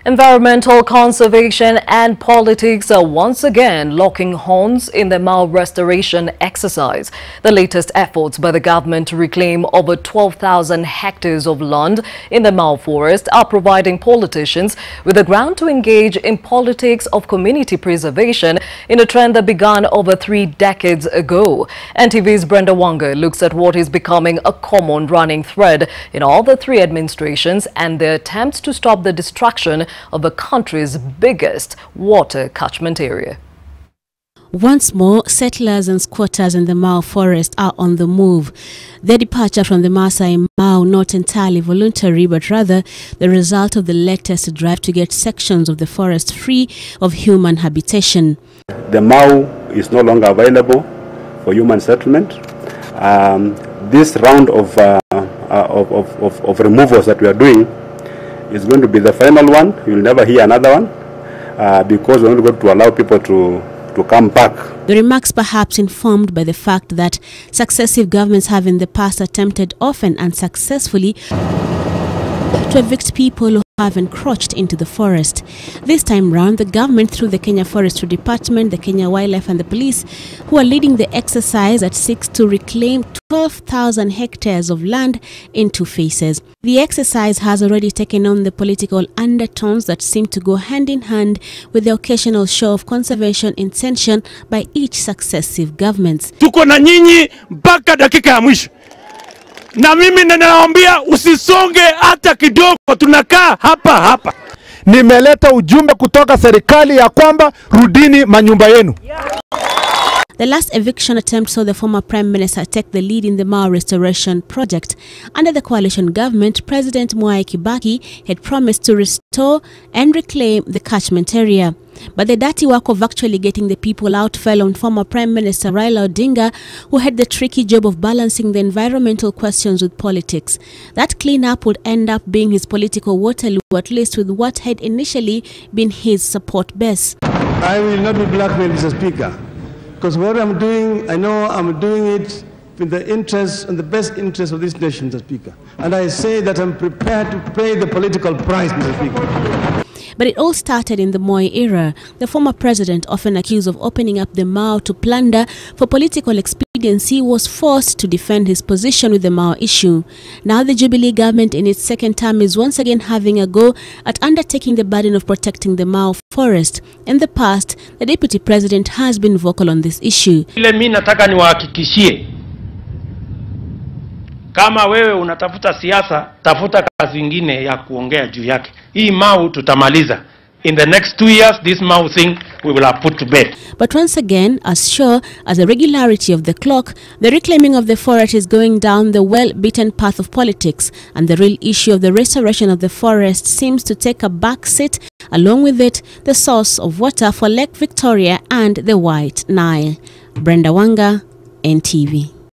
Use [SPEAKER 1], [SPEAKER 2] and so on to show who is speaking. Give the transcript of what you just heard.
[SPEAKER 1] Environmental conservation and politics are once again locking horns in the Mau restoration exercise. The latest efforts by the government to reclaim over 12,000 hectares of land in the Mau forest are providing politicians with the ground to engage in politics of community preservation in a trend that began over 3 decades ago. NTV's Brenda Wanga looks at what is becoming a common running thread in all the 3 administrations and their attempts to stop the destruction of the country's biggest water catchment area.
[SPEAKER 2] Once more, settlers and squatters in the Mau forest are on the move. Their departure from the Maasai Mau not entirely voluntary, but rather the result of the latest drive to get sections of the forest free of human habitation.
[SPEAKER 3] The Mau is no longer available for human settlement. This round of removals that we are doing is going to be the final one. You'll never hear another one because we're only going to allow people to come back.
[SPEAKER 2] The remarks perhaps informed by the fact that successive governments have in the past attempted, often unsuccessfully, to evict people who have encroached into the forest. This time round, the government, through the Kenya Forestry Department, the Kenya Wildlife and the police, who are leading the exercise that seeks to reclaim 12,000 hectares of land in 2 phases. The exercise has already taken on the political undertones that seem to go hand in hand with the occasional show of conservation intention by each successive government.
[SPEAKER 4] Tuko na nyinyi mpaka dakika ya mwisho. Na mimi ninawaambia usisonge hata kidogo, tunakaa hapa hapa. Nimeleta ujumbe kutoka serikali ya kwamba rudini manyumba yenu.
[SPEAKER 2] The last eviction attempt saw the former Prime Minister take the lead in the Mau restoration project. Under the coalition government, President Mwai Kibaki had promised to restore and reclaim the catchment area. But the dirty work of actually getting the people out fell on former Prime Minister Raila Odinga, who had the tricky job of balancing the environmental questions with politics. That cleanup would end up being his political Waterloo, at least with what had initially been his support base.
[SPEAKER 5] I will not be blackmailed, Mr. Speaker, because what I'm doing, I know I'm doing it with the interest and the best interest of this nation, Mr. Speaker. And I say that I'm prepared to pay the political price, Mr. Speaker.
[SPEAKER 2] But it all started in the Moi era. The former president, often accused of opening up the Mau to plunder for political expediency, was forced to defend his position with the Mau issue. Now the Jubilee government in its 2nd term is once again having a go at undertaking the burden of protecting the Mau forest. In the past, the deputy president has been vocal on this issue.
[SPEAKER 4] Mimi nataka niwahakikishie, kama wewe unatafuta siasa, tafuta kazi nyingine ya kuongea juu yake. Hii Mau tutamaliza. In the next 2 years, this Mau thing we will have put to bed.
[SPEAKER 2] But once again, as sure as the regularity of the clock, the reclaiming of the forest is going down the well-beaten path of politics, and the real issue of the restoration of the forest seems to take a back seat, along with it, the source of water for Lake Victoria and the White Nile. Brenda Wanga, NTV.